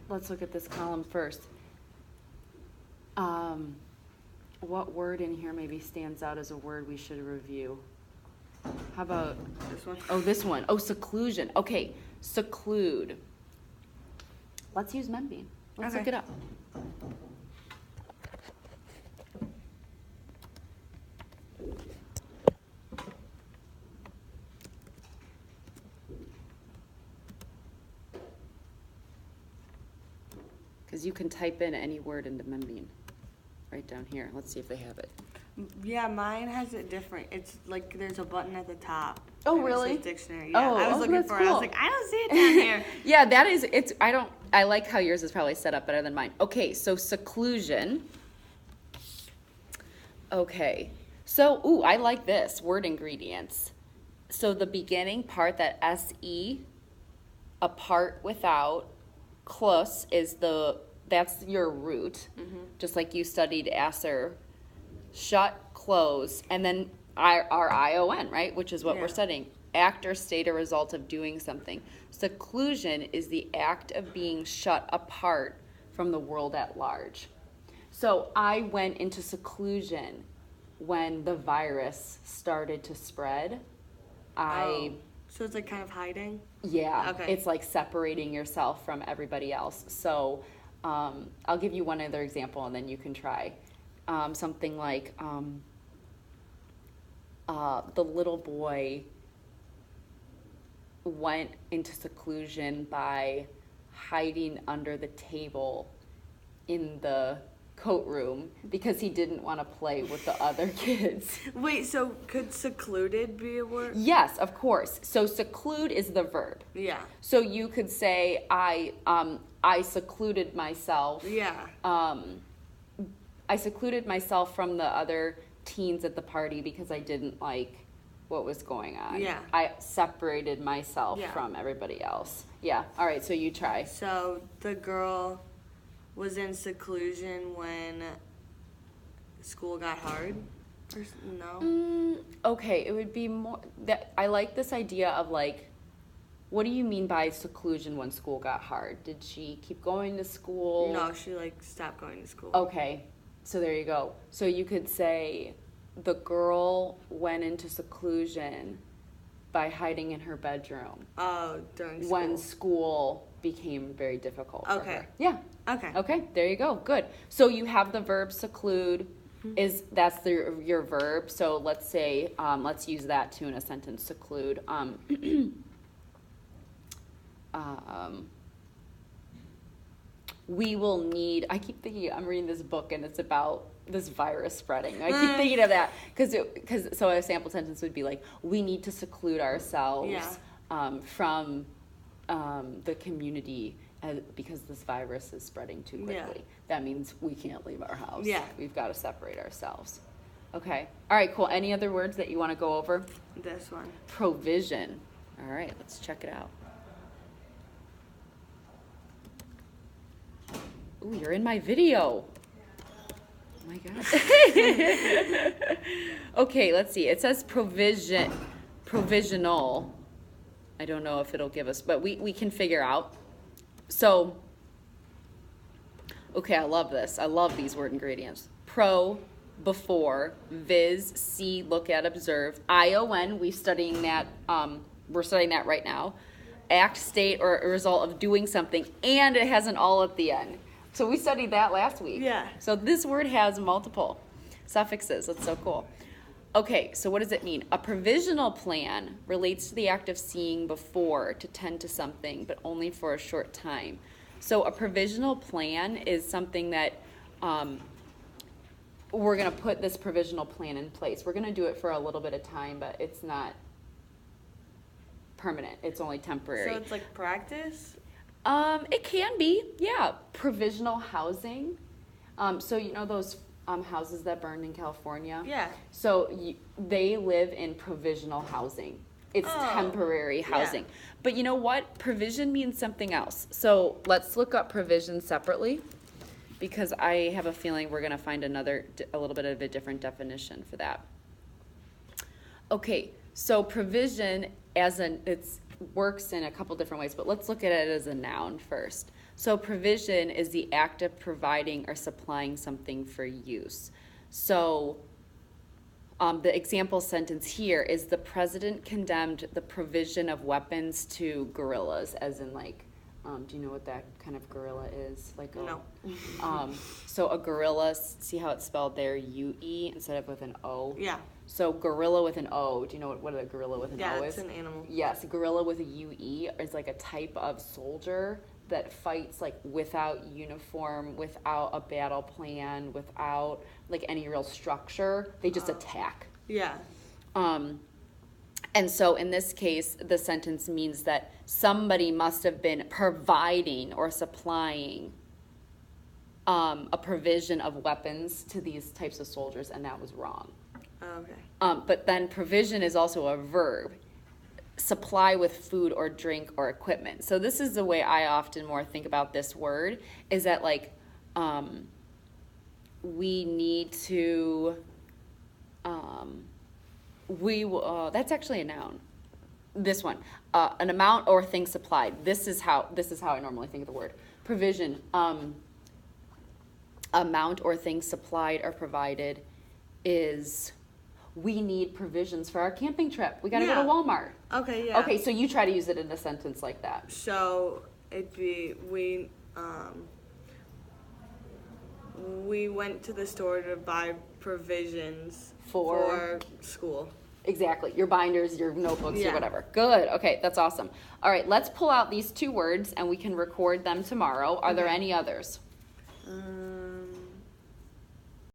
Let's look at this column first. What word in here maybe stands out as a word we should review? How about this one? Oh, this one. Oh, seclusion. Okay, seclude. Let's use Membean. Let's look it up. Because you can type in any word into Membean right down here. Let's see if they have it. Yeah, mine has it different. It's like there's a button at the top. Oh, and really? It says dictionary. Yeah, I was looking that's for cool. it. I was like, I don't see it down here. Yeah, that is, I like how yours is probably set up better than mine. Okay, so seclusion. Okay, so, I like this, word ingredients. So the beginning part, that S-E, apart, without, close is that's your root, just like you studied Asser. Shut, close, and then our I-O-N, right, which is what we're studying. Act or state a result of doing something. Seclusion is the act of being shut apart from the world at large. So I went into seclusion when the virus started to spread. So it's like kind of hiding? Yeah, Okay. It's like separating yourself from everybody else. So I'll give you one other example and then you can try. Something like the little boy went into seclusion by hiding under the table in the coat room because he didn't want to play with the other kids. Wait, so could secluded be a word? Yes, of course. So seclude is the verb. Yeah. So you could say I secluded myself. Yeah. I secluded myself from the other teens at the party because I didn't like what was going on. Yeah. I separated myself Yeah. from everybody else. Yeah. All right, so you try. So the girl was in seclusion when school got hard? Or no? Okay, it would be more that I like this idea of like, what do you mean by seclusion when school got hard? Did she keep going to school? No, she like stopped going to school. Okay, so there you go. So you could say the girl went into seclusion by hiding in her bedroom. Oh, during school. When school became very difficult for Okay. her. Yeah. Okay. Okay, there you go. Good. So you have the verb seclude. That's your verb. So let's say, let's use that too in a sentence, seclude. We will need, I keep thinking, I'm reading this book and it's about this virus spreading. I keep thinking of that so a sample sentence would be like, we need to seclude ourselves from the community because this virus is spreading too quickly. Yeah. That means we can't leave our house. Yeah. We've got to separate ourselves. Okay. All right, cool. Any other words that you want to go over? This one. Provision. All right, let's check it out. Ooh, you're in my video. Oh my God. Okay, let's see. It says provisional. I don't know if it'll give us, but we can figure out. So, okay, I love this. I love these word ingredients. Pro, before, viz, see, look at, observe. ION, we're studying that right now. Act, state, or a result of doing something, and it has an all at the end. So we studied that last week. Yeah. So this word has multiple suffixes. That's so cool. Okay, so what does it mean? A provisional plan relates to the act of seeing before to tend to something, but only for a short time. So a provisional plan is something that we're going to put this provisional plan in place. We're going to do it for a little bit of time, but it's not permanent. It's only temporary. So it's like practice? It can be, yeah. Provisional housing. So you know those houses that burned in California? Yeah. So they live in provisional housing. It's temporary housing. Yeah. But you know what? Provision means something else. So let's look up provision separately because I have a feeling we're going to find a little bit of a different definition for that. Okay, so provision works in a couple different ways, but let's look at it as a noun first. So provision is the act of providing or supplying something for use. So the example sentence here is the president condemned the provision of weapons to guerrillas, as in like, do you know what that kind of guerrilla is? Like No. So a guerrilla, see how it's spelled there, U-E instead of with an O? Yeah. So gorilla with an O, do you know what a gorilla with an O is? Yeah, it's an animal. Yes, a gorilla with a UE is like a type of soldier that fights like without uniform, without a battle plan, without like any real structure. They just attack. Yeah. And so in this case, the sentence means that somebody must have been providing or supplying a provision of weapons to these types of soldiers, and that was wrong. Okay. But then provision is also a verb. Supply with food or drink or equipment. So this is the way I often more think about this word, is that like we need to that's actually a noun. This one, an amount or thing supplied. This is how I normally think of the word provision. Amount or thing supplied or provided is we need provisions for our camping trip. We got to go to Walmart. Okay, yeah. Okay, so you try to use it in a sentence like that. So it'd be we went to the store to buy provisions for school. Exactly. Your binders, your notebooks, your whatever. Good. Okay, that's awesome. All right, let's pull out these two words and we can record them tomorrow. Are there any others?